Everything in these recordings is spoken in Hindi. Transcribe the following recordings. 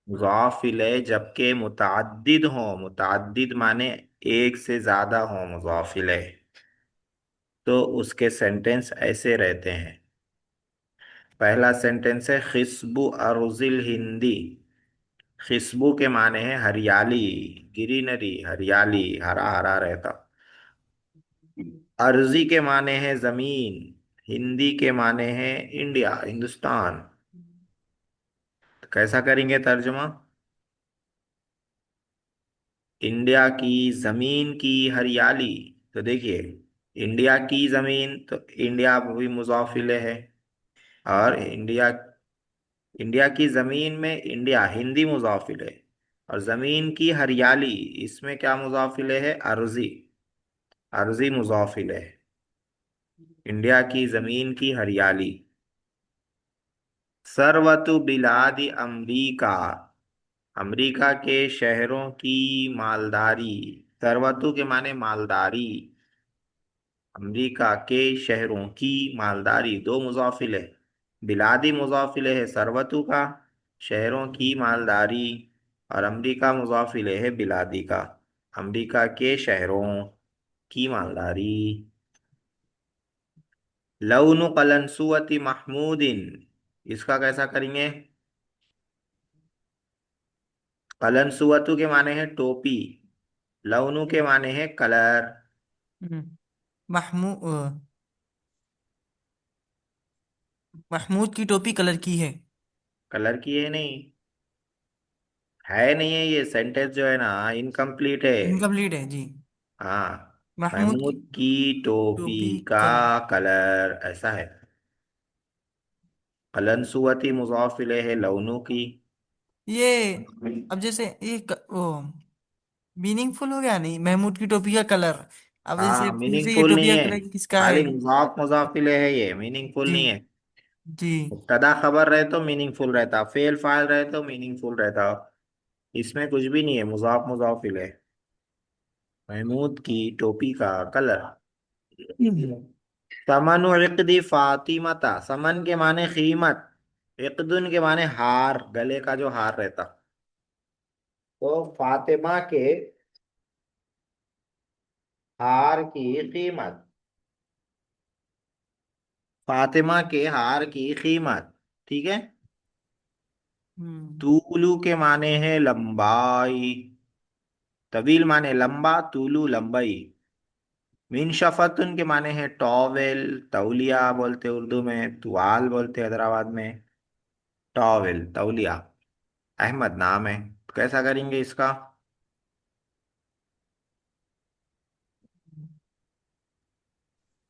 मुज़ाफ इलैह जबकि मुतअद्दिद हो, मुतअद्दिद माने एक से ज्यादा हो मुज़ाफ इलैह, तो उसके सेंटेंस ऐसे रहते हैं। पहला सेंटेंस है खिस्बु अर्जिल हिंदी। खिस्बू के माने हैं हरियाली, ग्रीनरी, हरियाली, हरा हरा रहता। अर्जी के माने हैं जमीन, हिंदी के माने हैं इंडिया, हिंदुस्तान। तो कैसा करेंगे तर्जुमा? इंडिया की जमीन की हरियाली। तो देखिए, इंडिया की जमीन तो इंडिया भी मुज़ाफ इलेह है, और इंडिया की जमीन में इंडिया हिंदी मुज़ाफ इलेह, और जमीन की हरियाली इसमें क्या मुज़ाफ इलेह है? अर्जी, अर्जी मुज़ाफ इलेह है। इंडिया की जमीन की हरियाली। सरवतु बिलादी अमरीका, अमरीका के शहरों की मालदारी। सरवतु के माने मालदारी, अमरीका के शहरों की मालदारी, दो मुज़ाफिल है। बिलादी मुज़ाफिल है सरवतु का, शहरों की मालदारी, और अमरीका मुज़ाफिल है बिलादी का, अमरीका के शहरों की मालदारी। लौनु कलनसुअति महमूदिन, इसका कैसा करेंगे? कलनसुअतु के माने हैं टोपी, लौनु के माने हैं कलर। महमूद महमूद की टोपी कलर की है। कलर की है नहीं, है नहीं है, ये सेंटेंस जो है ना इनकम्प्लीट है। इनकम्प्लीट है जी। हाँ, महमूद की महमूद की टोपी टोपी का कलर। कलर ऐसा है। कलनसुअती मुज़ाफ इलेह है लौनु की। ये अब जैसे वो मीनिंगफुल हो गया नहीं, महमूद की टोपी का कलर। अब जैसे हाँ, पूछे ये मीनिंगफुल टोपी नहीं का है, कलर किसका है। खाली मुज़ाफ मुज़ाफ इलेह है, ये मीनिंगफुल जी नहीं है। जी। मुब्तदा खबर रहे तो मीनिंगफुल रहता, फेल फाइल रहे तो मीनिंगफुल रहता। इसमें कुछ भी नहीं है, मुज़ाफ मुज़ाफ इलेह। महमूद की टोपी का कलर। समन इक़दी फातिमता, समन के माने कीमत, इक़दुन के माने हार, गले का जो हार रहता। तो फातिमा के हार की कीमत, फातिमा के हार की कीमत, ठीक है। हम्म। तूलू के माने हैं लंबाई, तवील माने लंबा, तूलू लंबाई। मिन शफतुन के माने हैं टॉवेल, तौलिया बोलते उर्दू में, तुआल बोलते हैदराबाद में। टॉवेल तौलिया। अहमद नाम है, तो कैसा करेंगे इसका?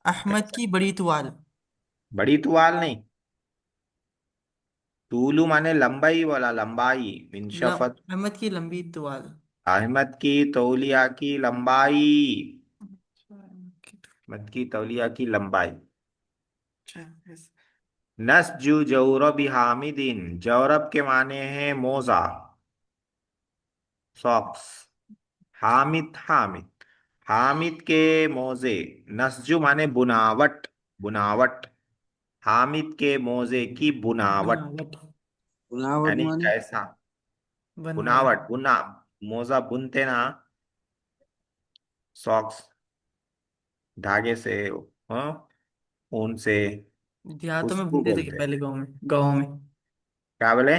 अहमद की बड़ी तुआल। बड़ी तुआल नहीं, तूलू माने लंबाई वाला, लंबाई। मिन शफत, अहमद की लंबी तुआल। अहमद की तौलिया की लंबाई, अच्छा, अहमद की तौलिया की लंबाई। yes। नस्जु जौरब हामिदिन, जौरब के माने हैं मोजा, सॉक्स। हामिद, हामिद, हामिद के मोजे। नस्जु माने बुनावट, बुनावट। हामिद के मोजे की बुनावट, बनावट। बुनावट यानी माने? कैसा? बनवाई। बुनावट, बुना, मोजा बुनते ना, सॉक्स, धागे से, हाँ, ऊन से, देहातों में उसको बुनते थे बोलते हैं। पहले, गाँव में। क्या बोले?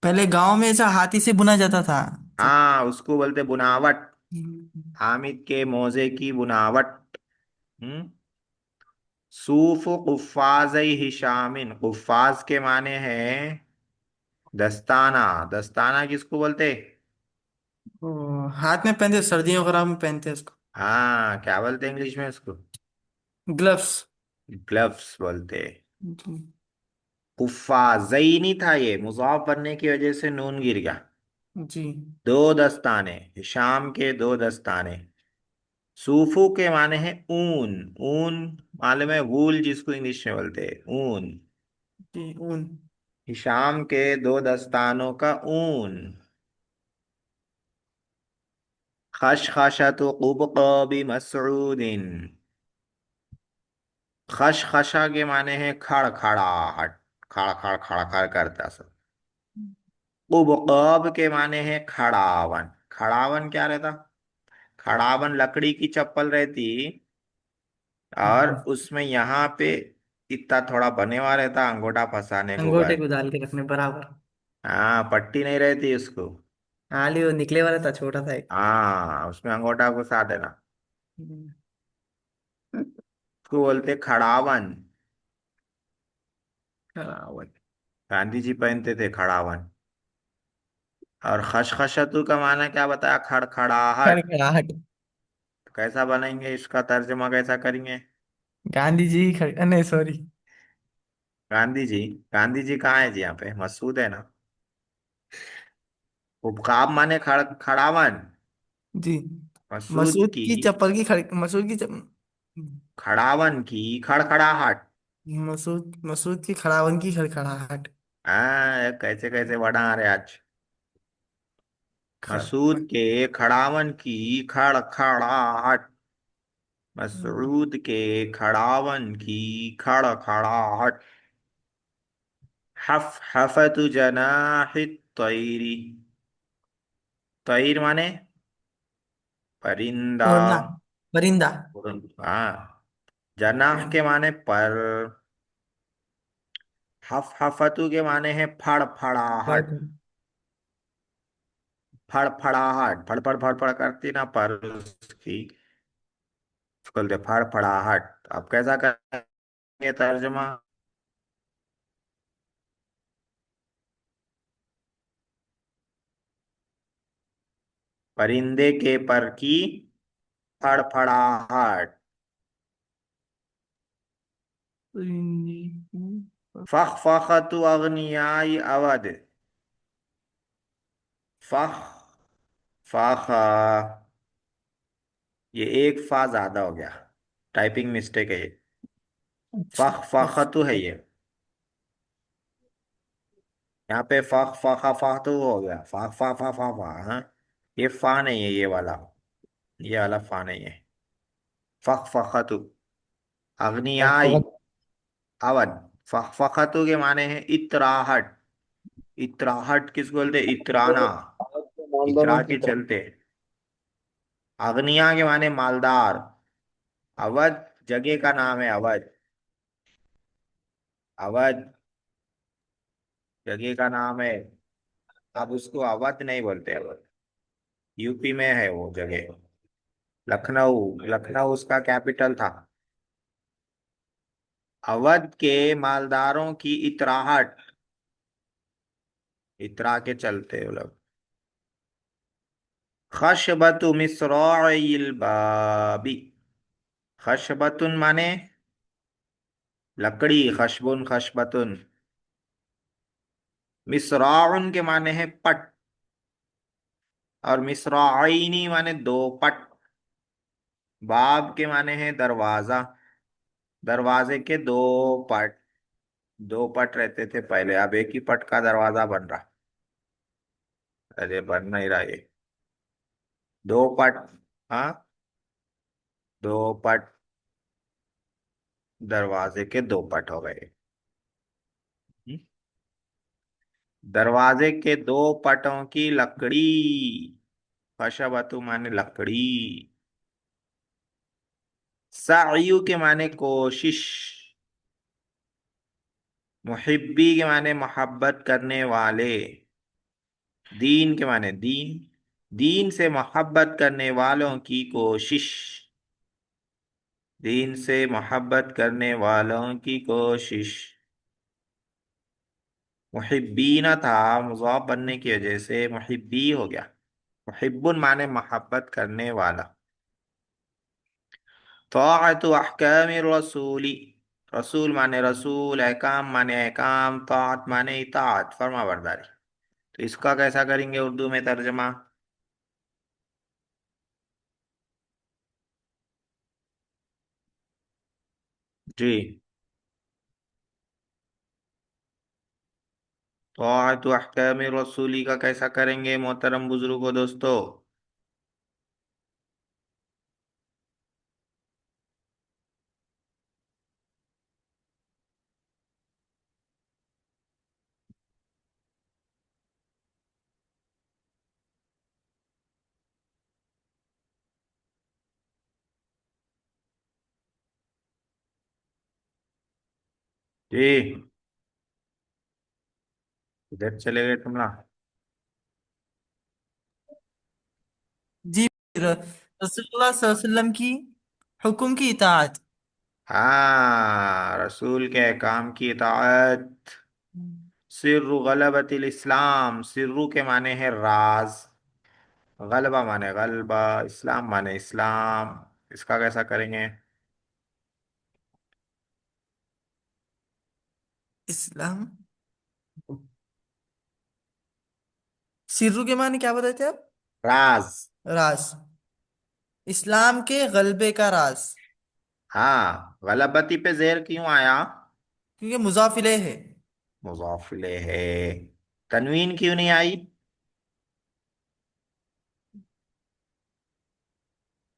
पहले गांव में ऐसा हाथी से बुना जाता था। सब। हाँ, उसको बोलते बुनावट। हम्म। हामिद के मोजे की बुनावट। हम्म। सूफ कुफाज हिशामिन, कुफाज के माने हैं दस्ताना, दस्ताना किसको बोलते? हाथ में पहनते, सर्दियों वगैरह में पहनते हैं उसको। हाँ, क्या बोलते इंग्लिश में उसको? ग्लव्स। ग्लव्स बोलते। जी कुफाज जई नहीं था, ये मुजाफ बनने की वजह से नून गिर गया। जी। दो दस्ताने, हिशाम के दो दस्ताने। सूफू के माने हैं ऊन, ऊन मालूम है, वूल जिसको इंग्लिश में बोलते हैं, ऊन। जी ऊन। हिशाम के दो दस्तानों का ऊन। खशखशतु कुबक़ाबि मसऊदिन, खशखशा के माने हैं खड़खड़ाहट, खड़ खड़ खड़ खड़ करता सब। कुबकब के माने हैं खड़ावन। खड़ावन क्या रहता? खड़ावन लकड़ी की चप्पल रहती, और हाँ, उसमें यहाँ पे इतना थोड़ा बने हुआ रहता अंगूठा फंसाने को अंगूठे बस। को डाल के रखने बराबर। हाँ, पट्टी नहीं रहती उसको। हाली वो निकले वाला था, छोटा था एक। हाँ, उसमें अंगूठा घुसा देना। हम्म, उसको बोलते खड़ावन। खरावत। गांधी जी पहनते थे खड़ावन। और खशखशतु का माना क्या बताया? खड़खड़ाहट। खड़खड़ाहट। कैसा बनाएंगे इसका तर्जुमा, कैसा करेंगे? गांधी जी नहीं, सॉरी। गांधी जी। गांधी जी कहाँ है जी? यहाँ पे मसूद है ना। उपकाब माने खड़ावन। जी। मसूद मसूद की। की चप्पल की मसूद की खड़ावन की खड़खड़ाहट। मसूद मसूद की खड़ावन की खड़खड़ाहट। हाँ, कैसे कैसे बना रहे आज। खड़ मसूद के खड़ावन की खड़खड़ाहट। मसरूद के खड़ावन की खड़खड़ाहट। हफ हफतु जनाहित तैरी। तैर माने परिंदा। उड़ना। परिंदा। हाँ। जनाह के माने पर। हफ हफतु के माने हैं फड़फड़ाहट। पर- फड़फड़ाहट, फड़फड़ फड़फड़ करती ना पर उसकी। उसको बोलते फड़फड़ाहट। अब कैसा करेंगे तर्जुमा? परिंदे के पर की फड़फड़ाहट। फख फखतु अग्नियाई अवध। फख फाखा। ये एक फा ज्यादा हो गया, टाइपिंग मिस्टेक है ये। अच्छा। फख फखतु है ये। यहाँ पे फख फखा फा तो हो गया, फा फा फा फा फा, हाँ। ये फा नहीं है ये वाला। ये वाला फा नहीं है। फख फखतु अग्नियाई अवध। फख फखतु के माने हैं इतराहट। इतराहट किसको बोलते? इतराना। इतरा के चलते। अग्निया के माने मालदार। अवध जगह का नाम है, अवध। अवध जगह का नाम है। अब उसको अवध नहीं बोलते, अवध यूपी में है वो जगह। लखनऊ। लखनऊ उसका कैपिटल था। अवध के मालदारों की इतराहट। इतरा के चलते वो लोग। खशबतु मिस्रइल बाबी। खशबतुन माने लकड़ी, खशबुन खशबतुन। मिस्राउन के माने हैं पट। और मिस्राइनी माने दो पट। बाब के माने हैं दरवाजा। दरवाजे के दो पट। दो पट रहते थे पहले, अब एक ही पट का दरवाजा बन रहा। अरे बन नहीं रहा ये। दो पट। हाँ। दो पट। दरवाजे के दो पट हो गए। हम्म? दरवाजे के दो पटों की लकड़ी। खशबतु माने लकड़ी। सायु के माने कोशिश। मुहिब्बी के माने मोहब्बत करने वाले। दीन के माने दीन। दीन से मोहब्बत करने वालों की कोशिश। दीन से मोहब्बत करने वालों की कोशिश। मुहिब्बीना था, मुज़ाफ बनने की वजह से मुहिब्बी हो गया। मुहिब्बुन माने मोहब्बत करने वाला। ताअतु अहकामि रसूली। रसूल माने रसूल, अहकाम माने अहकाम, ताअत माने इताअत, फर्मा बरदारी। तो इसका कैसा करेंगे उर्दू में तर्जमा? जी। ताअतु अहकामि रसूली का कैसा करेंगे मोहतरम बुजुर्गो दोस्तों? जी। इधर चले गए तुम ना। जी। रसूलुल्लाह सल्लल्लाहु अलैहि वसल्लम की हुक्म की इताअत। हाँ, रसूल के काम की इताअत। सिर्रु गलबतिल इस्लाम, सिर्रु के माने है राज, गलबा माने गलबा, इस्लाम माने इस्लाम। इसका कैसा करेंगे? इस्लाम। सिर्रु के माने क्या बताए थे आप? राज। राज। इस्लाम के गलबे का राज। हाँ, गलबती पे जेर क्यों आया? क्योंकि मुजाफ इलेह है। मुजाफिले है। तनवीन क्यों नहीं आई?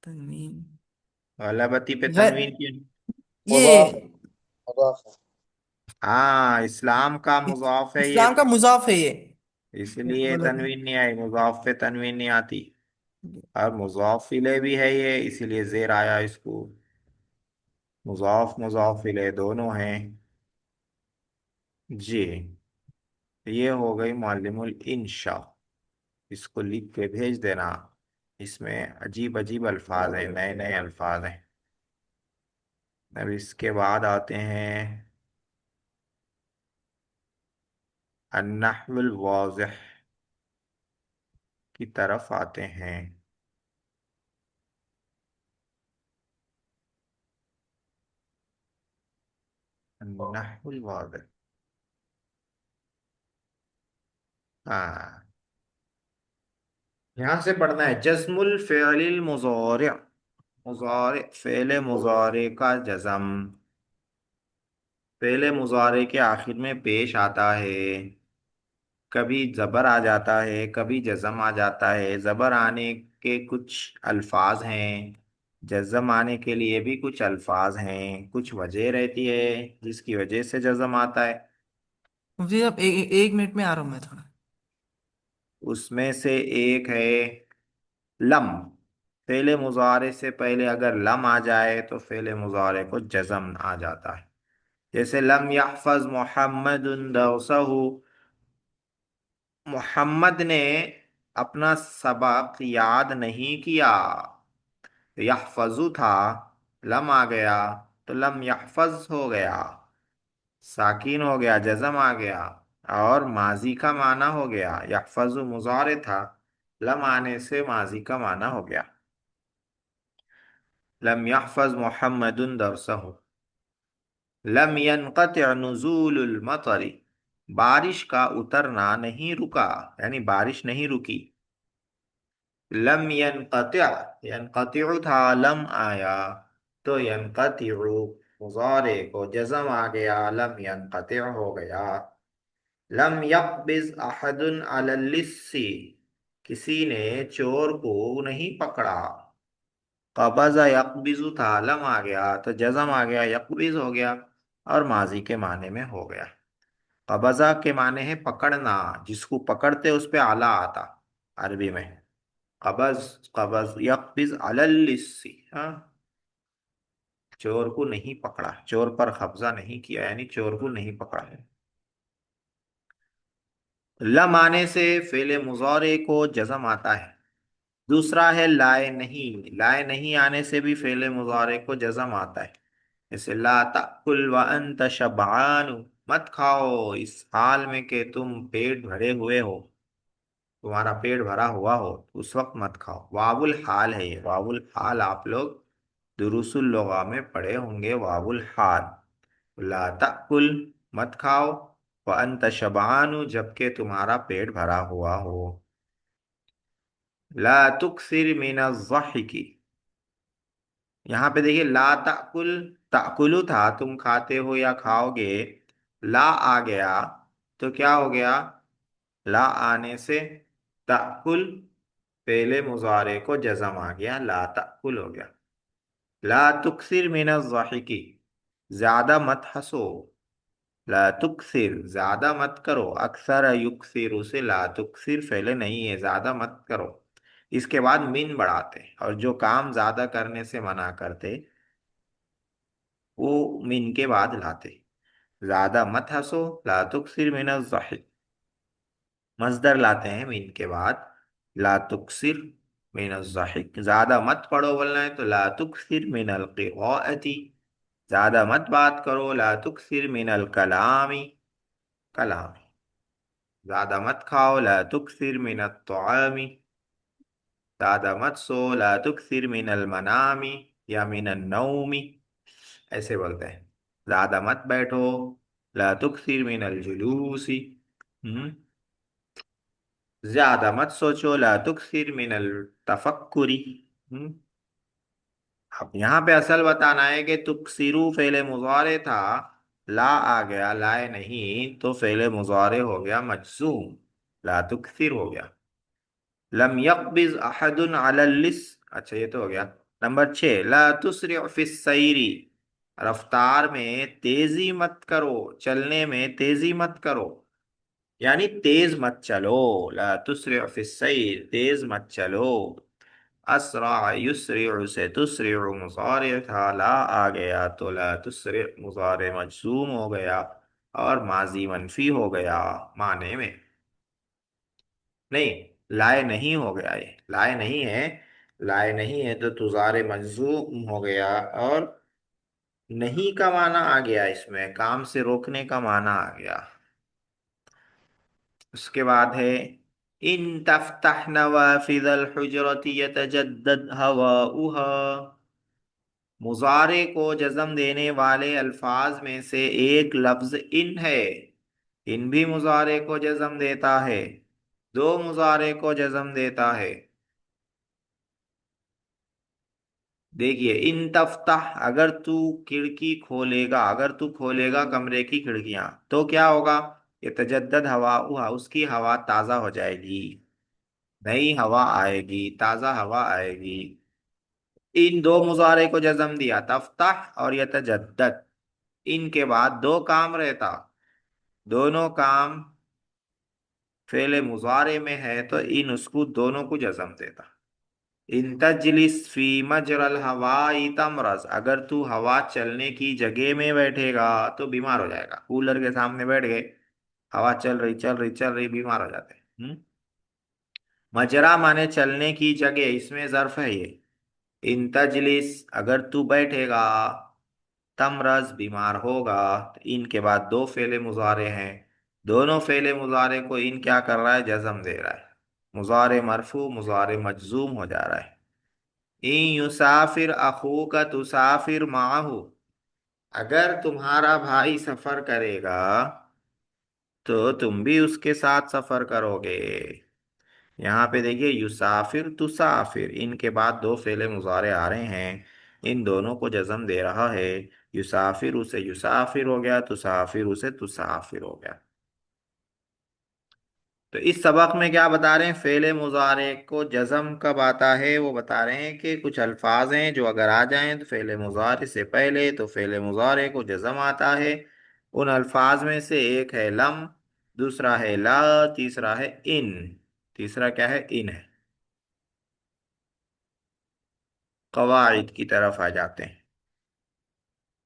तन्वीन। गलबती पे ग- तनवीन क्यों? ये हाँ, इस्लाम का मुजाफ है ये। इस्लाम का मुजाफ है ये। इसलिए बोलो। तनवीन नहीं आई, मुजाफ पे तनवीन नहीं आती। और मुजाफ इले भी है ये, इसीलिए जेर आया इसको। मुजाफ मुजाफ इले दोनों हैं। जी। ये हो गई मालिमुल इंशा। इसको लिख के भेज देना। इसमें अजीब अजीब अल्फाज हैं, नए नए अल्फाज हैं। अब इसके बाद आते हैं अन्नहवुल वाज़िह की तरफ आते हैं। अन्नहवुल वाज़िह। हाँ, यहाँ से पढ़ना है जज्मुल फ़िअलिल मुज़ारि। मुज़ारि फ़ेले मुज़ारे का जज़म फ़ेले मुज़ारे के आखिर में पेश आता है। कभी जबर आ जाता है, कभी जज़म आ जाता है। जबर आने के कुछ अल्फाज हैं, जज़म आने के लिए भी कुछ अल्फाज हैं, कुछ वजह रहती है जिसकी वजह से जज़म आता है। मुझे अब एक मिनट में आ रहा हूँ मैं थोड़ा। उसमें से एक है लम। फेले मुजारे से पहले अगर लम आ जाए तो फेले मुजारे को जज़म आ जाता है। जैसे लम यहफज मोहम्मद दरसहू, मोहम्मद ने अपना सबक याद नहीं किया। यहफजु था, लम आ गया तो लम यहफज हो गया, साकिन हो गया, जज़म आ गया। और माजी का माना हो गया, यहफजु मुजारे था, लम आने से माजी का माना हो गया। लम यहफज मोहम्मदुन दरसहु। लम यनक़ति नुज़ूलुल मतरी, बारिश का उतरना नहीं रुका, यानी बारिश नहीं रुकी। लम यनक़ति, यनक़तिउ था, लम आया तो यनक़तिउ मुज़ारे को जज़म आ गया, लम यनक़ति हो गया। लम यक़बिज़ अहदुन अलल लिस्सी, किसी ने चोर को नहीं पकड़ा। कबज़ा यक़बिज़ु था, लम आ गया तो जज़म आ गया, यक़बिज़ हो गया और माजी के माने में हो गया। कबज़ा के माने है पकड़ना, जिसको पकड़ते उस पे आला आता अरबी में। कबज, कबज यक़बिज़ अलल लिस्सी। हाँ, चोर को नहीं पकड़ा, चोर पर कब्जा नहीं किया, यानी चोर को नहीं पकड़ा है। लम आने से फेले मुजारे को जज़म आता है। दूसरा है लाए नहीं, लाए नहीं आने से भी फेले मुजारे को जज़म आता है। जैसे ला ताकुल व अंत शबान, मत खाओ इस हाल में कि तुम पेट भरे हुए हो, तुम्हारा पेट भरा हुआ हो तो उस वक्त मत खाओ। वावुल हाल है ये, वावुल हाल आप लोग दुरुसुल लगा में पढ़े होंगे, वावुल हाल। ला ताकुल, मत खाओ, व अंत शबान, जबकि तुम्हारा पेट भरा हुआ हो। ला तुक्सिर मिन ज़हिकी, यहाँ पे देखिए ला ताकुल, ताकुलु था तुम खाते हो या खाओगे, ला आ गया तो क्या हो गया? ला आने से ताकुल पहले मुजारे को जज़म आ गया, ला ताकुल हो गया। ला तुक्सिर मिन ज़ाहिकी, ज्यादा मत हंसो। ला तुक्सिर, ज्यादा मत करो। अक्सर युक्सिर उसे, ला तुक्सिर फैले नहीं है, ज्यादा मत करो। इसके बाद मिन बढ़ाते और जो काम ज्यादा करने से मना करते वो मिन के बाद लाते। ज्यादा मत हंसो, ला तुक्सिर मिनल ज़हिक। मजदर लाते हैं मीन के बाद, ला तुक्सिर मिनल ज़हिक। ज्यादा मत पढ़ो बोलना है तो ला तुक्सिर मिनल क़िराअती। ज्यादा मत बात करो, ला तुक्सिर मिनल कलामी, कलामी। ज्यादा मत खाओ, ला तुक्सिर मिनत तआमी। ज्यादा मत सो, ला तुक्सिर मिनल मनामी या मिनन नौमी, ऐसे बोलते हैं। ज्यादा मत बैठो, ला तुक्सिर मिनल जुलूसी। हम्म। ज्यादा मत सोचो, ला तुक्सिर मिनल तफक्कुरी। हम्म। अब यहाँ पे असल बताना है कि तुक्सिरू फेले मुजारे था, ला आ गया, लाए नहीं तो फेले मुजारे हो गया मजजूम, ला तुक्सिर हो गया। लम यकबिज अहदुन अलल लिस। अच्छा ये तो हो गया। नंबर 6, ला तुसरि फिस सैरी। रफ्तार में तेजी मत करो, चलने में तेजी मत करो, यानी तेज मत चलो। ला तुसरि फिस सैर, तेज मत चलो। असरा युसरिउ से तुसरिउ मुजारे था, ला आ गया तो ला तुसरि मुजारे मजसूम हो गया और माजी मनफी हो गया माने में। नहीं, लाए नहीं हो गया, ये लाए नहीं है। लाए नहीं है तो तुजारे मजजूम हो गया, और नहीं का माना आ गया, इसमें काम से रोकने का माना आ गया। उसके बाद है, इन तफ्तह नवाफिजल हुजरती यतजद्दद हवाउहा। मुजारे को जज्म देने वाले अल्फाज में से एक लफ्ज इन है। इन भी मुजारे को जज्म देता है, दो मुजारे को जज्म देता है। देखिए, इन तफ्ताह, अगर तू खिड़की खोलेगा, अगर तू खोलेगा कमरे की खिड़कियां तो क्या होगा? ये तजद्दद हवा, उसकी हवा ताजा हो जाएगी, नई हवा आएगी, ताजा हवा आएगी। इन दो मुजारे को जज्म दिया, तफ्ताह और यतजद्दद। इनके बाद दो काम रहता, दोनों काम फेले मुजारे में है तो इन उसको दोनों को जज्म देता। इन तजलिस फी मजरल हवाई तमरस, अगर तू हवा चलने की जगह में बैठेगा तो बीमार हो जाएगा। कूलर के सामने बैठ गए, हवा चल रही चल रही चल रही, बीमार हो जाते हैं। मजरा माने चलने की जगह, इसमें जर्फ है ये। इन तजलिस, अगर तू बैठेगा, तमरस बीमार होगा। तो इनके बाद दो फेले मुजारे हैं, दोनों फेले मुजारे को इन क्या कर रहा है? जज्म दे रहा है। मुजारे मरफू, मुजारे मजजूम हो जा रहा है। इन युसाफिर अखू का तुसाफिर माहू, अगर तुम्हारा भाई सफर करेगा तो तुम भी उसके साथ सफर करोगे। यहाँ पे देखिए, युसाफिर तुसाफिर, इनके बाद दो फेले मुजारे आ रहे हैं, इन दोनों को जज्म दे रहा है। युसाफिर उसे युसाफिर हो गया, तुसाफिर उसे तुसाफिर हो गया। तो इस सबक में क्या बता रहे हैं? फेले मुजारे को जज्म कब आता है वो बता रहे हैं कि कुछ अल्फाज हैं जो अगर आ जाएं तो फेले मुजारे से पहले तो फेले मुजारे को जज्म आता है। उन अल्फाज में से एक है लम, दूसरा है ला, तीसरा है इन। तीसरा क्या है? इन है। कवाइद की तरफ आ जाते हैं।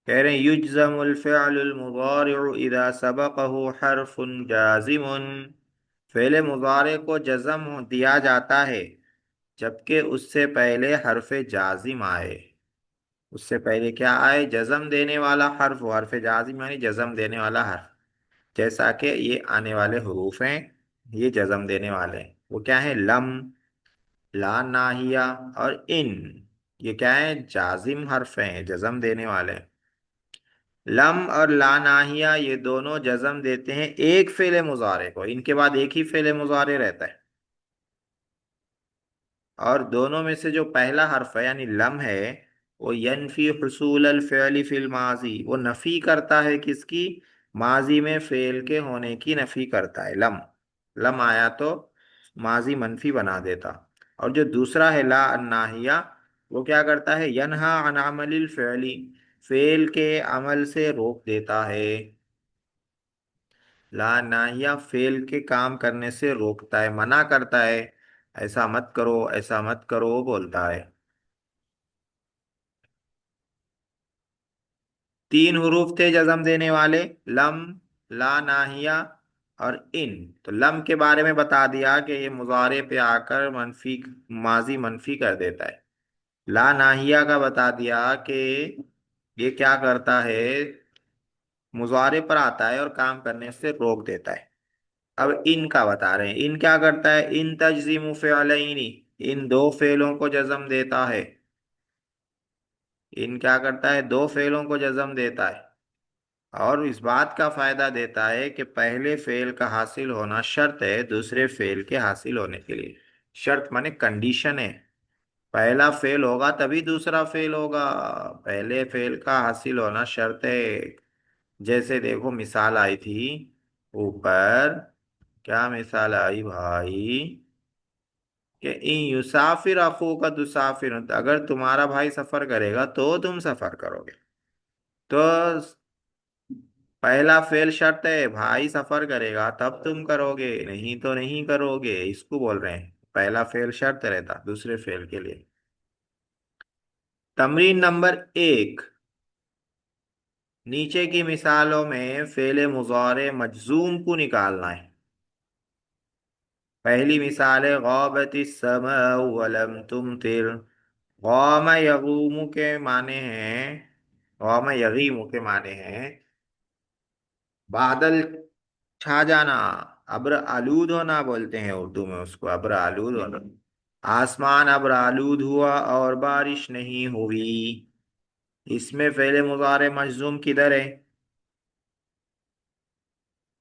कह रहे हैं, युज्जमुल फ़िअलुल मुज़ारिउ इज़ा सबक़हु हर्फ़ुन जाज़िमुन। फ़िल मुज़ारे को जज़म दिया जाता है जबकि उससे पहले हर्फ जाजिम आए। उससे पहले क्या आए? जज़म देने वाला हर्फ, हर्फ जाजिम यानी जज़म देने वाला हर्फ। जैसा कि ये आने वाले हरूफ हैं, ये जज़म देने वाले हैं। वो क्या है? लम, ला नाहिया और इन। ये क्या है? जाजिम हर्फ हैं, जज़म देने वाले हैं। लम और ला नाहिया ये दोनों जज़म देते हैं एक फेले मुजारे को, इनके बाद एक ही फेले मुजारे रहता है। और दोनों में से जो पहला हर्फ है यानी लम है, वो यनफी हुसूल अल फ़िअली फिल माजी, वो नफी करता है किसकी? माजी में फेल के होने की नफी करता है। लम, लम आया तो माजी मनफी बना देता। और जो दूसरा है ला अन्नाहिया, वो क्या करता है? यनहा अन अमलिल फ़िअली, फेल के अमल से रोक देता है। ला नाहिया फेल के काम करने से रोकता है, मना करता है, ऐसा मत करो, ऐसा मत करो बोलता है। तीन हुरूफ थे जज्म देने वाले, लम, ला, नाहिया और इन। तो लम के बारे में बता दिया कि ये मुजारे पे आकर मनफी, माजी मनफी कर देता है। ला नाहिया का बता दिया कि ये क्या करता है, मुजारे पर आता है और काम करने से रोक देता है। अब इन का बता रहे हैं, इन क्या करता है, इन तजजीमु फ़िअलैनी, इन दो फेलों को जज्म देता है। इन क्या करता है, दो फेलों को जज्म देता है। और इस बात का फायदा देता है कि पहले फेल का हासिल होना शर्त है दूसरे फेल के हासिल होने के लिए। शर्त माने कंडीशन है, पहला फेल होगा तभी दूसरा फेल होगा। पहले फेल का हासिल होना शर्त है। जैसे देखो मिसाल आई थी ऊपर, क्या मिसाल आई भाई, कि इन युसाफिर अखू का दुसाफिर, अगर तुम्हारा भाई सफर करेगा तो तुम सफर करोगे। तो पहला फेल शर्त है, भाई सफर करेगा तब तुम करोगे, नहीं तो नहीं करोगे, इसको बोल रहे हैं पहला फेल शर्त रहता दूसरे फेल के लिए। तमरीन नंबर 1, नीचे की मिसालों में फेले मुजारे मजजूम को निकालना है। पहली मिसाल है गौबती समा वलम तुमतिर। गौम यगूम के माने हैं, गौम यगीम के माने हैं बादल छा जाना, अब्र आलूद होना बोलते हैं उर्दू में उसको, अब्र आलूद होना। आसमान अब्र आलूद हुआ और बारिश नहीं हुई। इसमें फेले मुजारे मजजूम किधर है,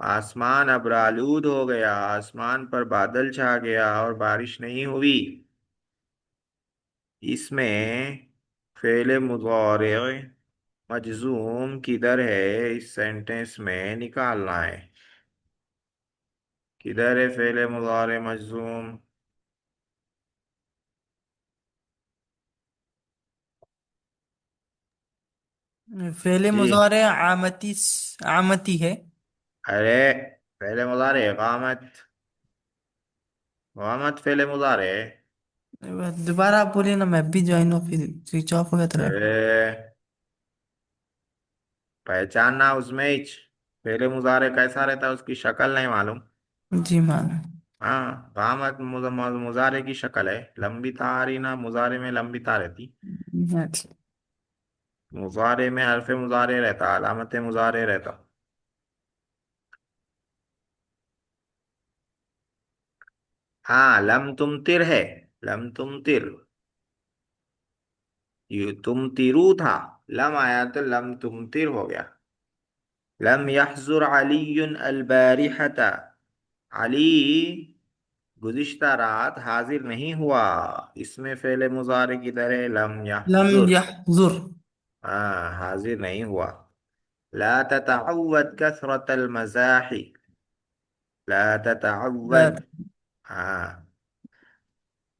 आसमान अब आलूद हो गया, आसमान पर बादल छा गया और बारिश नहीं हुई। इसमें फेले मुजारे मजजूम किधर है, इस सेंटेंस में निकालना है। किधर है फेले मुजारे मजजूम। फेले जी, मुजारे आमती, आमती है। अरे फेले मुजारे इकामत, इकामत फेले मुजारे। दोबारा आप बोलिए ना, मैं भी ज्वाइन हो फिर स्विच ऑफ हो गया था लैपटॉप। अरे पहचानना उसमें ही, फेले मुजारे कैसा रहता है उसकी शक्ल नहीं मालूम। जी मान। हाँ कामत मुजारे की शक्ल है, लंबी तारी ना, मुजारे में लंबी ता रहती। अच्छा। मुजारे में हरफ मुजारे रहता, अलामत मुजारे रहता। हाँ लम तुमतिर है, लम तुमतिर, यू तुम तिरू था, लम आया तो लम तुमतिर हो गया। लम यहजुर अलीयुन अल बारिहता, अली गुज़िश्ता रात हाजिर नहीं हुआ। इसमें फेले मुजारे की तरह लम लम यहजुर, यहजुर। हाँ हाजिर नहीं हुआ। ला ततअव्वद कसरत अल मजाही, ला ला। ततअव्वद, हाँ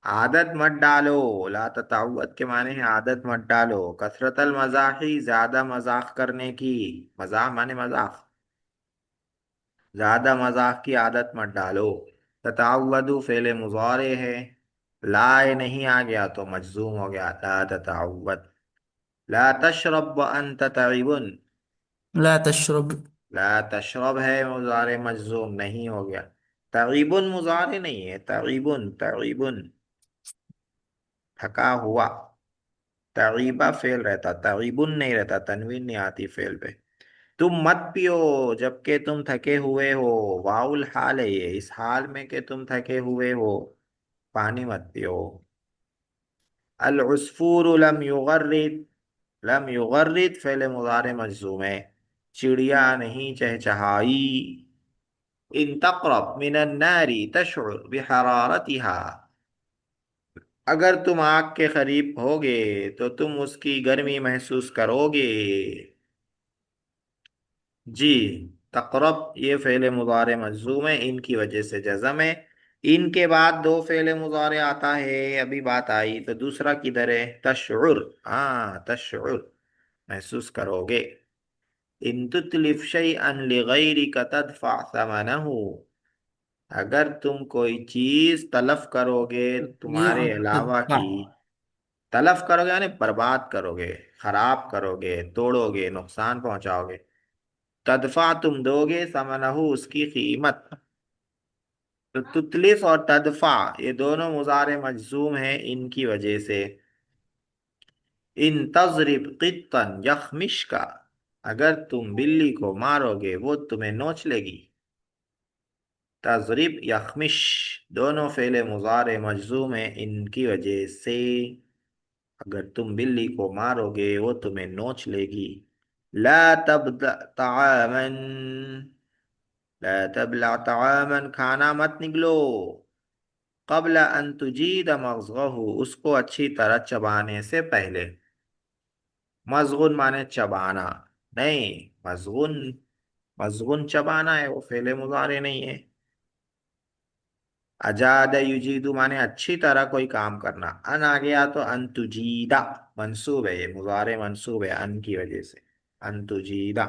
आदत मत डालो। ला ततअव्वद के माने हैं आदत मत डालो, कसरत अल मजाही ज्यादा मजाक करने की, मजाक माने मजाक, ज्यादा मजाक की आदत मत डालो। ततावदु फेले मुजारे है, लाए नहीं आ गया तो मजजूम हो गया, ला ततावद। ला तशरब व अंत तइबुन, ला तशरब। ला तशरब है मुजारे मजजूम नहीं हो गया। तगीबुन मुजारे नहीं है, तगीबुन, तगीबुन थका हुआ। तगीबा फेल रहता, तगीबुन नहीं रहता, तनवीन नहीं आती फेल पे। तुम मत पियो जबकि तुम थके हुए हो, वाउल हाल है ये, इस हाल में कि तुम थके हुए हो पानी मत पियो। अल उस्फूर लम युगर्रिद, लम युगर्रिद फेले मुजारे मजजूम है, चिड़िया नहीं चहचहाई। इन तक़रब मिनन नारी तशउर बिहरारतिहा, अगर तुम आग के करीब होगे तो तुम उसकी गर्मी महसूस करोगे। जी, तकरब ये फ़ेल मुजारे मजजूम है, इनकी वजह से जज़म है। इनके बाद दो फ़ेल मुजारे आता है, अभी बात आई, तो दूसरा किधर है? तशउर। हाँ, तशउर, महसूस करोगे। इन तुतलिफ शैअन लिगैरिका तदफअ समनहु, अगर तुम कोई चीज तलफ करोगे ये तुम्हारे अलावा तदफा। की, तलफ करोगे यानी बर्बाद करोगे, खराब करोगे, तोड़ोगे, नुकसान पहुंचाओगे, तदफा तुम दोगे समनहु उसकी कीमत। तो तुतलिफ और तदफा ये दोनों मुजारे मजजूम हैं इनकी वजह से। इन तजरिब कित्तन यखमिश का, अगर तुम बिल्ली को मारोगे वो तुम्हें नोच लेगी। तजरिब यखमिश दोनों फेले मुजारे मजजूम हैं इनकी वजह से। अगर तुम बिल्ली को मारोगे वो तुम्हें नोच लेगी। ला तबदा तामन, ला तबला तामन खाना मत निगलो, कबल अन तुजीद मज़गहु उसको अच्छी तरह चबाने से पहले। मज़गुन माने चबाना, नहीं, मज़गुन, मज़गुन चबाना है, वो फेले मुजारे नहीं है। अजाद युजीदु माने अच्छी तरह कोई काम करना। अन आ गया तो अन तुजीदा मंसूब है, ये मुजारे मंसूब है अन की वजह से। अन तुजीदा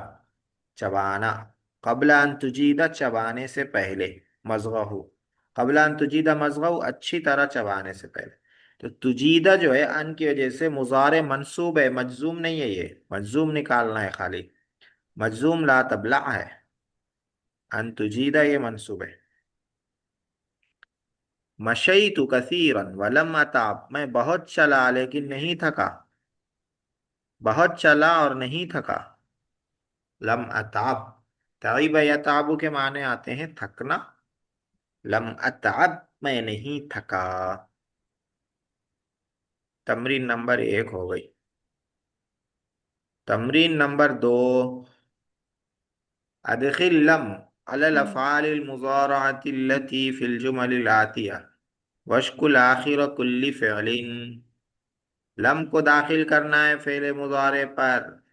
चबाना, कबला अन तुजीदा चबाने से पहले, मज़गहु, कबला अन तुजीदा मज़गहु अच्छी तरह चबाने से पहले। तो तुजीदा जो है अन की वजह से मुजारे मंसूब है, मजजूम नहीं है, ये मजजूम निकालना है खाली। मजजूम ला तबला है, अन तुजीदा ये मंसूब है। मशईतु कसीरन वलम अताब, मैं बहुत चला लेकिन नहीं थका, बहुत चला और नहीं थका। लम अताब, तईब यताबु के माने आते हैं थकना। लम अताब मैं नहीं थका। तमरीन नंबर 1 हो गई। तमरीन नंबर 2, अदखिल लम अलल अफ़आल अल मुज़ारअति अल्लती फिल जुमल अल आतिया वश्कुल आखिर कुल्ली फ़िअलिन। लम को दाखिल करना है फेले मुजारे पर,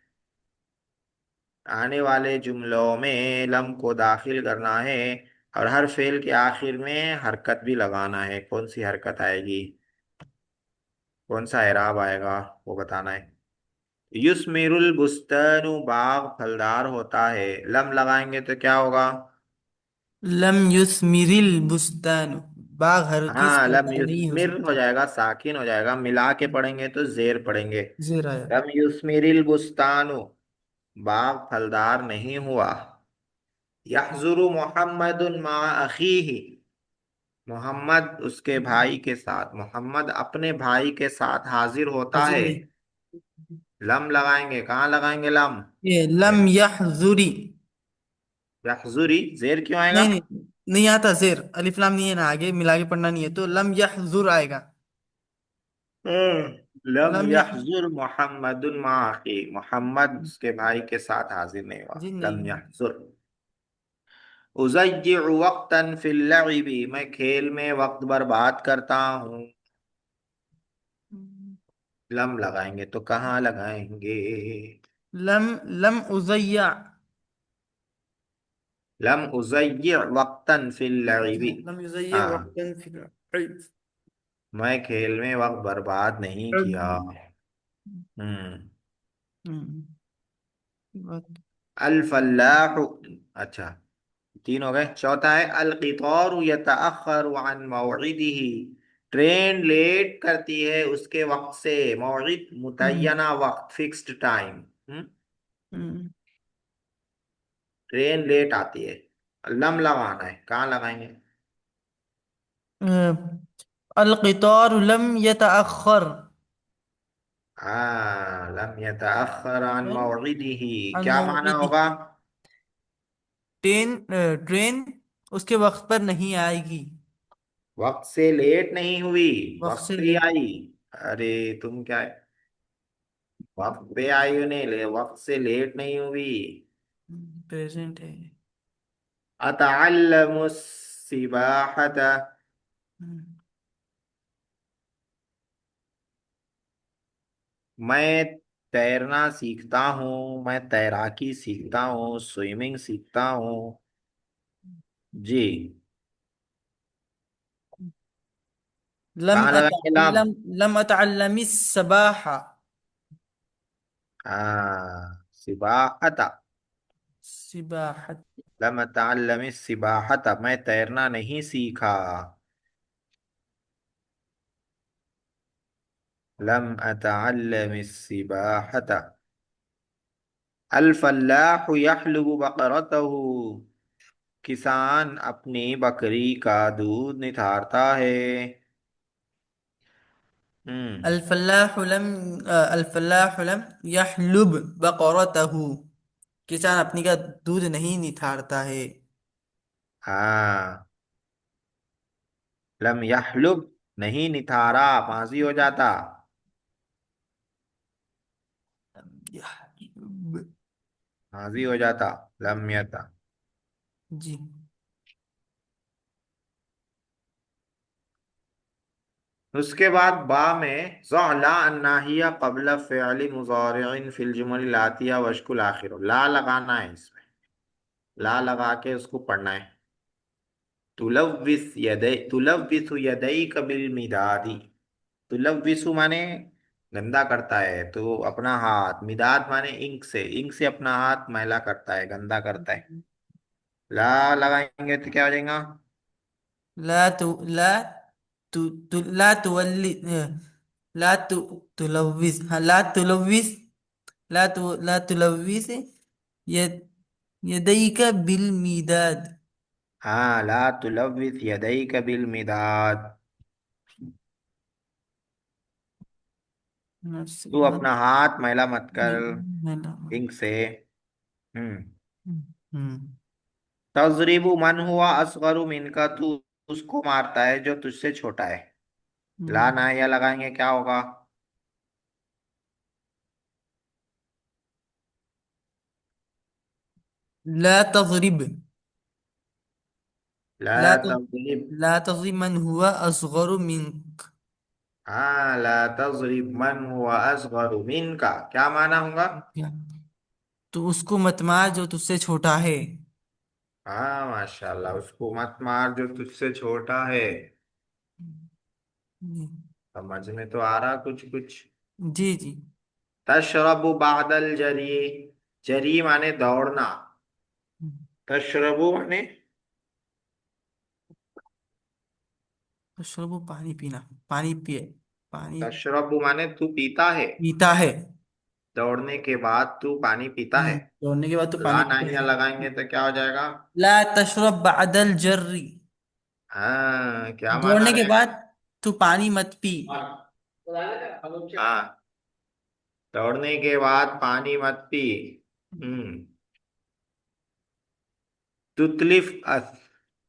आने वाले जुमलों में लम को दाखिल करना है, और हर फेल के आखिर में हरकत भी लगाना है। कौन सी हरकत आएगी, कौन सा एराब आएगा, वो बताना है। युस्मिरुल बुस्तानु बाग फलदार होता है, लम लगाएंगे तो क्या होगा? लम युस्मिरिल बुस्तान, बाग हरगिज हाँ, लम पैदा नहीं हो युस्मिर हो सकता। जाएगा, साकिन हो जाएगा, मिला के पढ़ेंगे तो जेर पढ़ेंगे। जेर आया। लम युस्मिरिल बुस्तानु, बाग फलदार नहीं हुआ। यहजुरु मोहम्मदुन मा अखीही, मोहम्मद उसके भाई के साथ, मोहम्मद अपने भाई के साथ हाजिर होता हाजिर है। नहीं। लम लगाएंगे, कहाँ लगाएंगे लम? ये लम यहजुरी। यहजुरी, जेर क्यों आएगा? नहीं नहीं, नहीं आता जेर, अलिफ लाम नहीं है ना आगे, मिला के पढ़ना नहीं है, तो लम यहजुर आएगा। लम लम यह, यहजुर मोहम्मदुन माही, मोहम्मद उसके भाई के साथ हाजिर नहीं हुआ। जी लम नहीं। यहजुर। उज़य्यिउ वक्तन फिल लइबी, मैं खेल में वक्त बर्बाद करता हूँ। लम लगाएंगे तो कहाँ लगाएंगे? लम, लम उजैया। लम उज़य्यिउ वक्तन फिल लइबी। लम युजैया हाँ, वक्तन फिल। मैं खेल में वक्त बर्बाद नहीं किया। हम्म। हम्म, वक्त। अल फल्लाह, अच्छा, तीन हो गए। चौथा है अल क़ितार यतअख्खर अन मौइदिही, ट्रेन लेट करती है उसके वक्त से। मौइद हम्म, मुतय्यना वक्त, फिक्स्ड टाइम। हम्म, ट्रेन लेट आती है। लम लगाना है, कहाँ लगाएंगे? अल क़ितार लम यतअख्खर। लम यतअख्खर अन मौइदिही, अन क्या माना होगा? मौइदिही। ट्रेन, ट्रेन उसके वक्त पर नहीं आएगी। वक्त से लेट नहीं हुई, वक्त वक्त से पे ही लेट। आई। अरे तुम क्या है, वक्त पे आई हो, नहीं ले, वक्त से लेट नहीं हुई। प्रेजेंट है। अतअल्लमु सिबाहता, मैं तैरना सीखता हूँ, मैं तैराकी सीखता हूँ, स्विमिंग सीखता हूँ। जी। लम कहाँ अत लगाएंगे लाम? लम लम अतअल्लमि सबाहा। सिबाहता। सिबाहत। लम अतअल्लम सिबाहता, मैं तैरना नहीं सीखा। लम अतअल्लम सिबाहता। अल फल्लाह यहलुबु बकरतहु, किसान अपनी बकरी का दूध निथारता है। हम्म। अल फल्लाह लम यहलुब बकरतहु। किसान अपनी का दूध नहीं निथारता है। हाँ। लम यहलुब, नहीं निथारा, माजी हो जाता। यहलुब। माजी हो जाता। लम यता। जी। उसके बाद बा में ज़अ अन्नाहिया कबल फ़िअल मुज़ारिइन फिल जुमल आतिया वशकुल आखिर, ला लगाना है इसमें। ला लगा के उसको पढ़ना है। तुलव्विसु यदैक बिल मिदादी। तुलव्विसु माने गंदा करता है, तो अपना हाथ, मिदाद माने इंक से अपना हाथ मैला करता है, गंदा करता है। ला लगाएंगे तो क्या हो जाएगा? ला तु ला ला तुवल्ली ला तुलविस। हाँ, ला तुलविस। ला तुलविस यद यदैका बिल मीदाद। हाँ, ला तुलव्विस यदैक बिल मिदाद। नफ्स तू हाथ। अपना हाथ मैला मत कर मैला। इंक से। हम्म। हम्म। तजरिबु मन हुआ असगरु मिनका, तू उसको मारता है जो तुझसे छोटा है। ला हम्म। ना या लगाएंगे क्या होगा? ला तज़रिब। ला ला त तजरिब। ला तज़रिब मन हुआ असगरु मिनक। हाँ, ला तजरिब मन हुआ असगरु मिनका, क्या माना होगा? क्या? तो उसको मत मार जो तुझसे छोटा है। हाँ माशाल्लाह, उसको मत मार जो तुझसे छोटा है। समझ में तो आ रहा कुछ कुछ। जी जी। तशरबु बादल जरी, जरी माने दौड़ना। तशरबु माने, तो शरबो पानी पीना। पानी पिए। पानी तशरबु माने तू पीता है। पीता है। दौड़ने के बाद तू पानी पीता है। दौड़ने के बाद तो पानी ला पीता नाहिया है। लगाएंगे तो क्या हो जाएगा? ला तशरब बअदल जर्री। हाँ, क्या माना दौड़ने के रहेगा? बाद तू पानी मत पी। हाँ, दौड़ने के बाद पानी मत पी। हम्म। तुतलिफ अस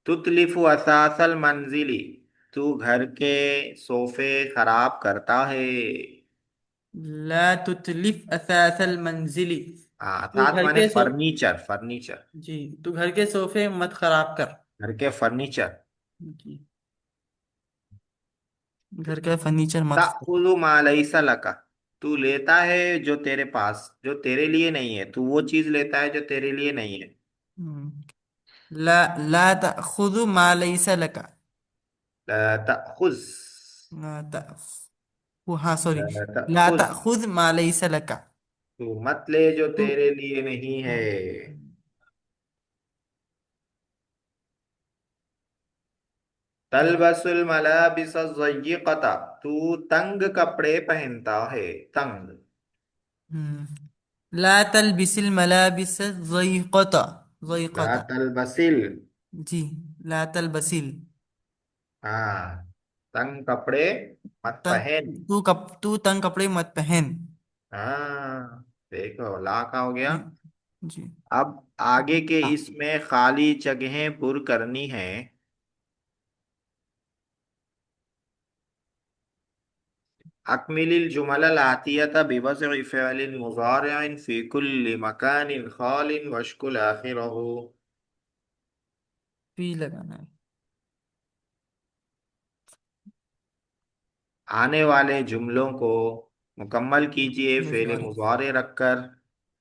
तुतलिफु असासल मंजिली, तू घर के सोफे खराब करता है। ला तुतलिफ असासल मंजिली। हाँ, तू असात घर माने के सो फर्नीचर, फर्नीचर। जी। तू घर के सोफे मत खराब कर। घर के फर्नीचर। जी। घर का फर्नीचर मत खराब। ताखुदु मा लैसा लका, तू लेता है जो तेरे पास, जो तेरे लिए नहीं है, तू वो चीज लेता है जो तेरे लिए नहीं है। ला ला तअखुदु मा लैसा लका। ला तअखुज। ला हाँ सॉरी। ला ला तअखुज, तअखुद मा लैसा लका। तू मत ले जो तू तेरे लिए नहीं है। हाँ। तलबसुल मलाबिस ज़य्यिक़ता, तू तंग कपड़े पहनता है। तंग। ला तलबिसिल मलाबिस ज़य्क़ता। ला ज़य्क़ता। तलबसिल। जी। ला तलबसिल। हाँ, तंग कपड़े मत पहन। तू तंग कपड़े मत पहन। हाँ, देखो ला का हो गया। जी। अब आगे के हाँ। इसमें खाली जगहें पुर करनी है। अकमिलिल जुमलल आतियता बिवज़इ फ़िअलिन मुज़ारिइन फ़ी कुल्लि मकानिन खालिन वश्कुल आखिरहु। पी लगाना है। आने वाले जुमलों को मुकम्मल कीजिए फेले मुजारे। मुजारे रखकर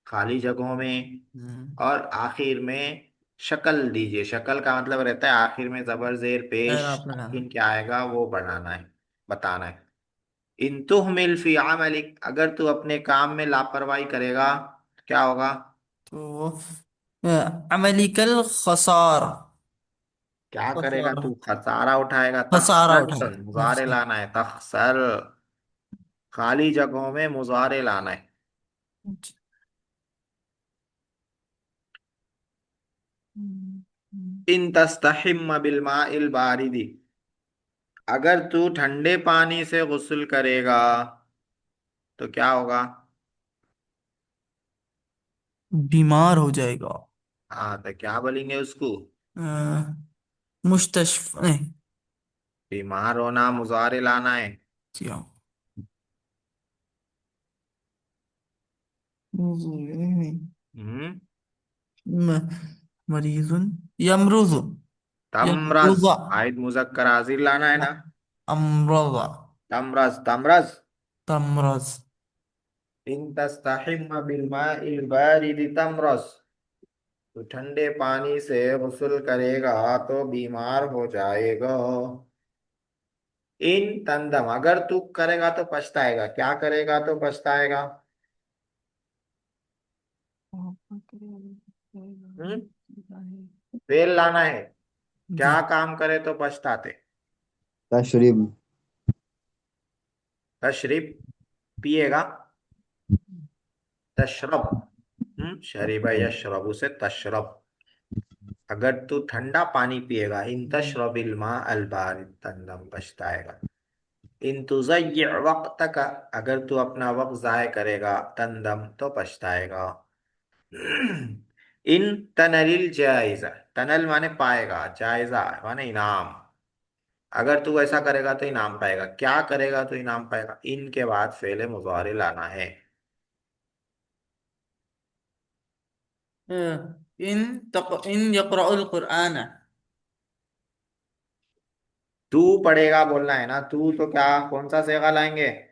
खाली जगहों में। हम्म। और आखिर में शक्ल दीजिए। शक्ल का मतलब रहता है आखिर में जबर जेर पेश एराब लगाना। साकिन क्या आएगा वो बनाना है, बताना है। इन तुहमिल फी अमलिक, अगर तू अपने काम में लापरवाही करेगा तो क्या होगा? तो अमली कल खसार। क्या करेगा खसारा। तू? खसारा उठाएगा। खसारा तखसर उठाएगा। मुजारे लाना है, तखसर। खाली जगहों में मुजारे लाना है। इन तस्तहिम बिलमाइल बारिदी, अगर तू ठंडे पानी से गुस्ल करेगा तो क्या होगा? बीमार हो जाएगा। हाँ, तो क्या बोलेंगे उसको? अ, मुस्तशफ नहीं। बीमार होना मुजारे लाना है। क्या? हम्म। मरीजुन यमरुजु। तमरज, यमरुजा। आयद मुजक्कर हाजिर लाना है ना। अमरजा। तमरज, तमरज। तमरज। इन तस्तहिम बिलमाइल बारिदी तमरज, तो ठंडे पानी से गुस्ल करेगा तो बीमार हो जाएगा। इन तंदम, अगर तू करेगा तो पछताएगा। क्या करेगा तो पछताएगा? हम्म। फेल लाना है। जी। क्या काम करे तो पछताते? तशरीब। तशरीब, पिएगा। तशरब। शरीब यशरबु से तशरब, अगर तू ठंडा पानी पिएगा। इन तशरबिल मा अल बारिद तंदम, पछताएगा। इन तुज़य्य वक्त का, अगर तू अपना वक्त जाय करेगा तंदम तो पछताएगा। इन तनलिल जायजा, तनल माने पाएगा, जायजा माने इनाम। अगर तू ऐसा करेगा तो इनाम पाएगा। क्या करेगा तो इनाम पाएगा? इन के बाद फेले मुजारे लाना है। इन यक़रउल कुरआन। तू पढ़ेगा बोलना है ना। तू तो क्या, कौन सा सेगा लाएंगे?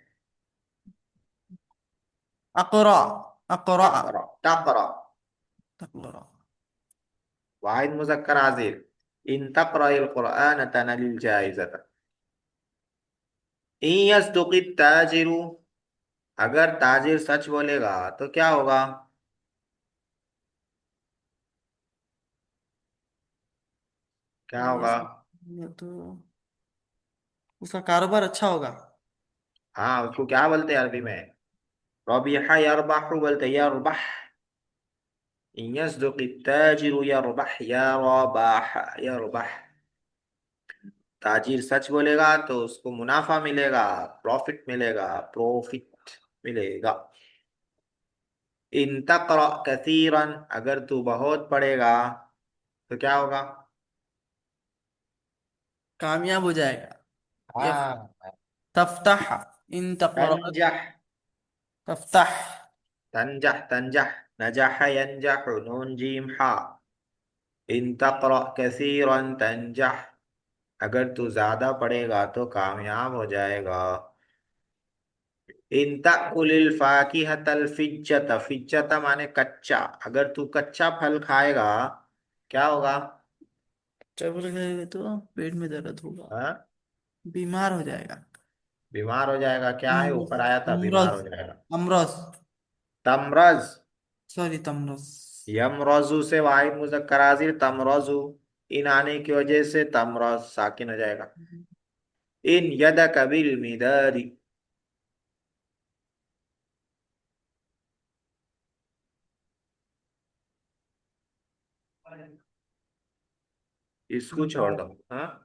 अक़रा। अक़रा। तकरा, तकरा। तक़रा। वाहिद मुजक्कर हाजिर। इन तकराइल कुरआन तनलिल जाइज़त। इन यस्दुक़ि ताजिरु, अगर ताजिर सच बोलेगा तो क्या होगा? क्या ये होगा? ये तो उसका कारोबार अच्छा होगा। हाँ, उसको क्या बोलते हैं अरबी में? रबिहा यरबाहु बोलते हैं, यरबाह। इन यस्दुक़ि ताजिरु यरबाह, या रबाह, यरबाह। ताजिर सच बोलेगा तो उसको मुनाफा मिलेगा, प्रॉफिट मिलेगा, प्रॉफिट मिलेगा। इन तक़रा कसीरन, अगर तू बहुत पढ़ेगा तो क्या होगा? कामयाब हो जाएगा। यफ हाँ। तफ्तह। इन तक़रा तंजह, तफ्तह। तंजह, तंजह। नजह यंजह, नून जीम हा। इन तक़रा कसीरन तंजह, अगर तू ज्यादा पढ़ेगा तो कामयाब हो जाएगा। इन तकुलिल फाकिहतल फिज्जत, फिज्जत माने कच्चा, अगर तू कच्चा फल खाएगा क्या होगा? चावल खाएगा तो पेट में दर्द होगा। हाँ? बीमार हो जाएगा। बीमार हो जाएगा। क्या है अमरस। ऊपर आया था, बीमार अमरस। हो जाएगा? अमरस। तमरज, सॉरी, तमरस। यमरजू से वाहिद मुजक्कर हाजिर तमरजू, इन आने की वजह से तमरज साकिन हो जाएगा। इन यदक बिल मिदारी, इसको छोड़ दो। हाँ,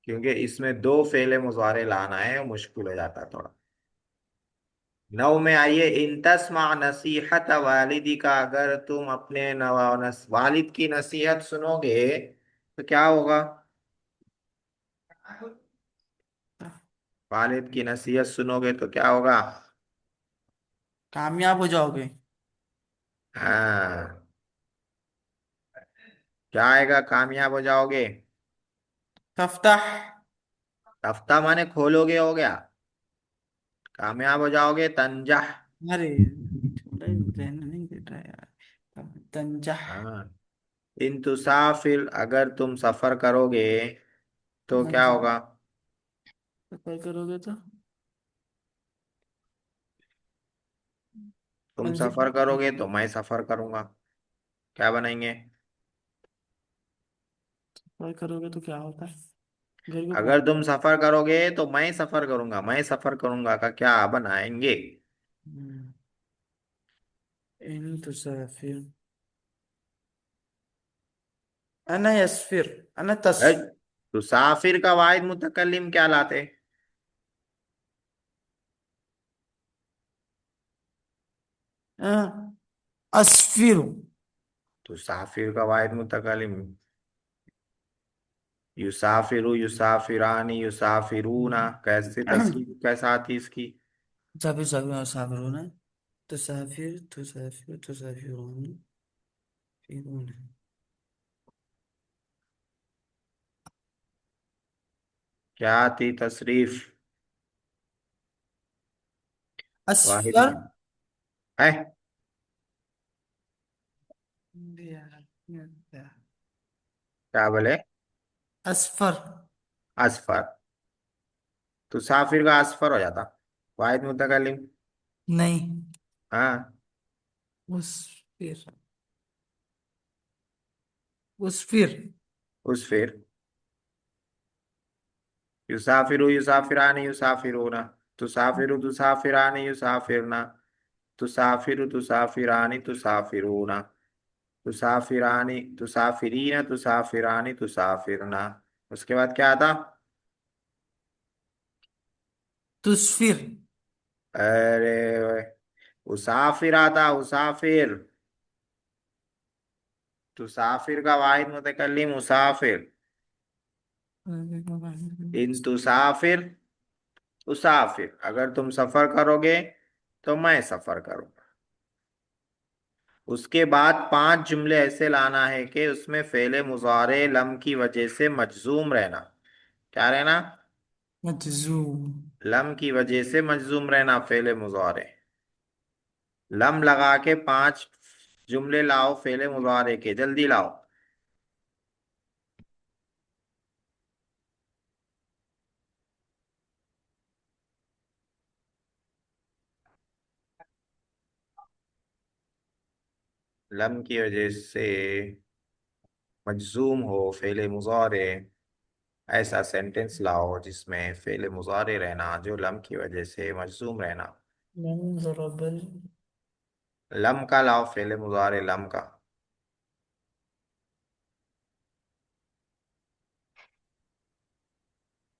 क्योंकि इसमें दो फेले मुजारे लाना है, मुश्किल हो जाता है थोड़ा। नौ में आइए। इन तस्मा नसीहत वालिदी का, अगर तुम अपने वालिद की नसीहत सुनोगे तो क्या होगा? वालिद की नसीहत सुनोगे तो क्या होगा? कामयाब हो जाओगे। हाँ, क्या आएगा? कामयाब हो जाओगे। तफ्तह। तफ्ता माने खोलोगे हो गया, कामयाब हो जाओगे, तंजह। अरे थोड़ा रहने नहीं दे रहा यार। तंजा। हाँ। इन तुसाफिर, अगर तुम सफर करोगे तो क्या होगा? सफर करोगे तो तुम मंजिल। सफर करोगे तो मैं सफर करूंगा, क्या बनाएंगे? सफर करोगे तो क्या होता है? घर को अगर पहुंच। तुम सफर करोगे तो मैं सफर करूंगा, मैं सफर करूंगा का क्या बनाएंगे? हम्म, इन तुसाफिर अना यस्फिर अना तस। है? तुसाफिर का वाहिद मुतकल्लिम क्या लाते? अस्फिर। तुसाफिर का वाहिद मुतकल्लिम, युसाफिरु, युसाफिरानी, युसाफिरूना, कैसे तस्वीर कैसा आती इसकी? मुसाफिर साफिर और साफिर होना है। तुसाफिर तुसाफिर तुसाफिरून फिरून। क्या आती तशरीफ वाहिद अस्फर। में? है? क्या बोले? अस्फर। असफर। तुसाफिर का असफर हो जाता वाहिद मुतकल्लिम। नहीं। हाँ। मुस्फिर। मुस्फिर। उस फिर युसाफिरु, युसाफिरानी, युसाफिरूना, तुसाफिरु, तुसाफिरानी, युसाफिरना, तुसाफिरु, तुसाफिरानी, तुसाफिरूना, तुसाफिरानी, तुसाफिरीना, तुसाफिरानी, तुसाफिरना। उसके बाद क्या आता? तुस्फिर। अरे, उसाफिर आता, उसाफिर। तुसाफिर का वाहिद मुतकल्लिम मुसाफिर। इन तुसाफिर, उसाफिर, अगर तुम सफर करोगे तो मैं सफर करूंगा। उसके बाद पांच जुमले ऐसे लाना है कि उसमें फेले मुजारे लम की वजह से मजजूम रहना। क्या रहना? मजजूम। लम की वजह से मजजूम रहना, फेले मुजारे। लम लगा के पांच जुमले लाओ फेले मुजारे के, जल्दी लाओ। लम की वजह से मजजूम हो फेले मुजारे, ऐसा सेंटेंस लाओ जिसमें फेले मुजारे रहना जो लम की वजह से मजजूम रहना। लन ज़रबल। लम का लाओ, फेले मुजारे लम का।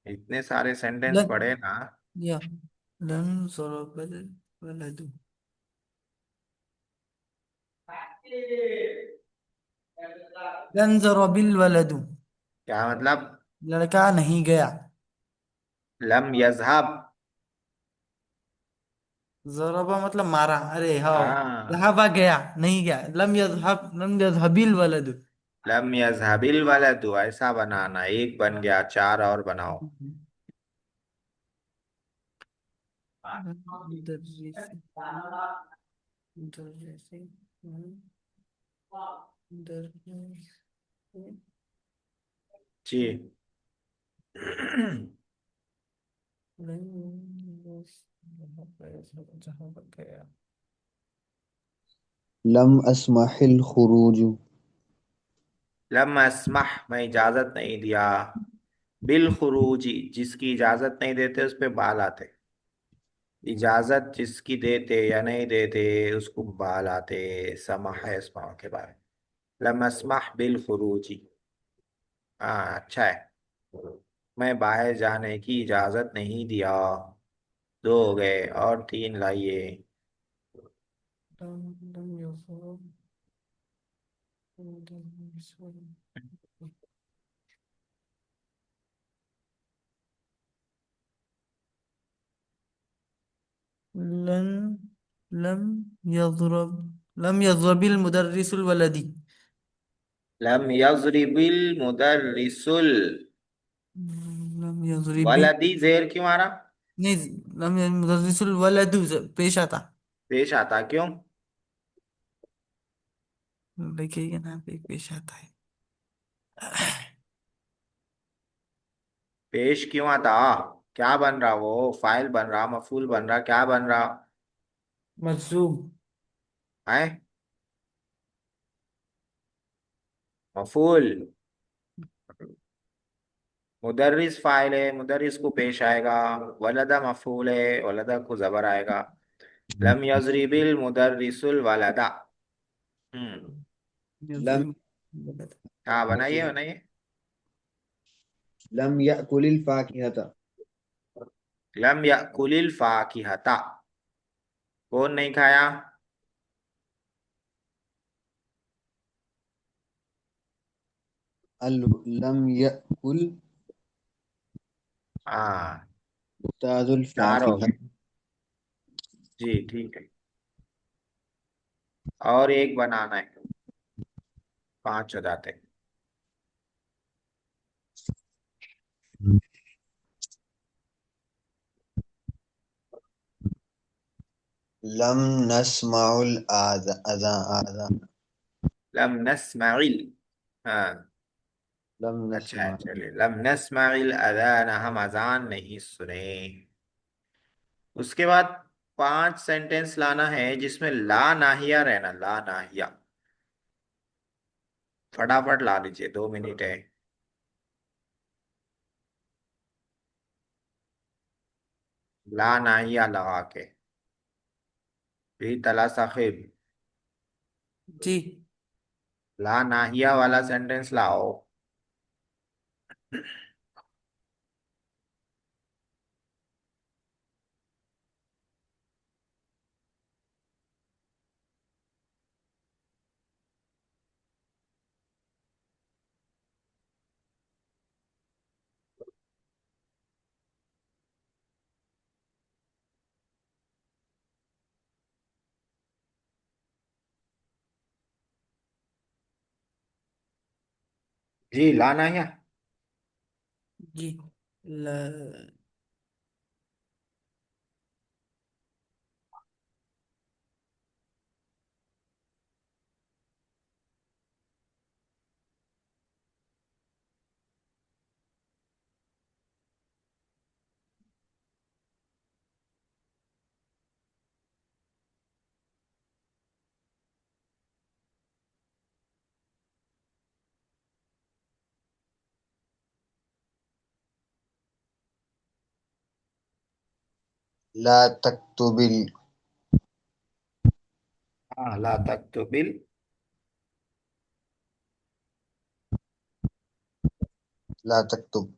इतने सारे सेंटेंस लन पढ़े ना। या लन ज़रबल वलदु। लन ज़रबिल वलदु। क्या मतलब? लड़का नहीं गया। लम यजहब। ज़रबा मतलब मारा। अरे हाँ। हाँ। ज़हबा गया नहीं गया। लम यज़हबिल वलदु। लम यजहबिल वलदु, ऐसा बनाना, एक बन गया, चार और बनाओ। मुदर्रिस मुदर्रिस मुदर्रिस जी। जहाँ पर गया। लम अस्माहिल खुरूज। लम अस्मह, मैं इजाजत नहीं दिया, बिल खुरूजी, जिसकी इजाजत नहीं देते उस पे बाल आते। इजाजत जिसकी देते या नहीं देते उसको बाल आते। समाह है अस्मा के बारे में। लम अस्मह बिल खुरूजी। हाँ, अच्छा है। मैं बाहर जाने की इजाजत नहीं दिया। दो हो गए, और तीन लाइए। लम यज़रब मुदर्रिस लन लम यज़रब लम यज़रबिल मुदर्रिसुल वलदी। लम यजरिबिल मुदर्रिसुल। लम यजरिबी, वलदी जेर क्यों आ रहा? नहीं, लम युदर्रिसुल वलदु पेश आता। पेश आता क्यों? लड़के के नाम पे पेश आता है। पेश क्यों आता? क्या बन रहा वो? फाइल बन रहा, मफूल बन रहा, क्या बन रहा मजूम। है? मफूल। मुदर्रिस फाइल है, मुदर्रिस को पेश आएगा। वलदा मफूल है, वलदा को जबर आएगा। लम यजरिबिल मुदर्रिसुल वलदा। हम्म। लम यजरिब। हाँ, बनाइए बनाइए। लम यअकुलिल फाकिहता। लम यअकुलिल फाकिहता। कौन नहीं खाया? अल लम यअकुल हाँ, उस्ताजुल चार हो फाकिहा। गए। जी ठीक है। और एक बनाना है, पांच हो जाते हैं। लम नस्माउल आज़ान। लम नस्माइल। हाँ। लम अच्छा है, नस्मा चलिए। लम नस्माइल अजान, हम अजान नहीं सुने। उसके बाद पांच सेंटेंस लाना है जिसमें ला नाहिया रहना, ला नाहिया। फटाफट ला लीजिए, 2 मिनट है। ला नाहिया लगा के। भी तला साहिब। जी। ला नाहिया वाला सेंटेंस लाओ। जी, ला नाहिया। जी। ल, ला तक्तुबिल हाँ, ला तक तो बिल। ला तक्तुब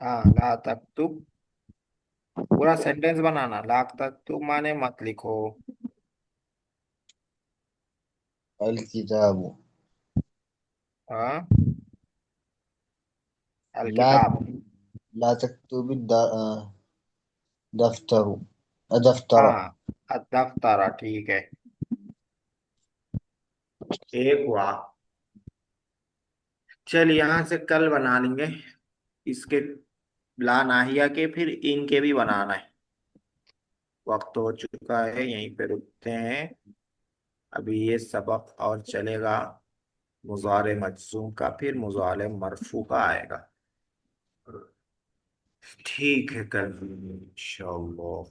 हाँ, ला तक तो। पूरा सेंटेंस बनाना, ला तक तो माने मत लिखो। अल किताबु। हाँ, अल ला किताब। ला तक्तुबिद दफ्तरु दफ्तरा। हाँ, अदफ्तारा, ठीक है। एक हुआ। चल, यहाँ से कल बना लेंगे इसके। ला नाहिया के फिर इनके भी बनाना है। वक्त हो चुका है, यहीं पे रुकते हैं। अभी ये सबक और चलेगा। मुजारे मजजूम का, फिर मुजारे मरफू का आएगा। ठीक है, कल इंशाअल्लाह।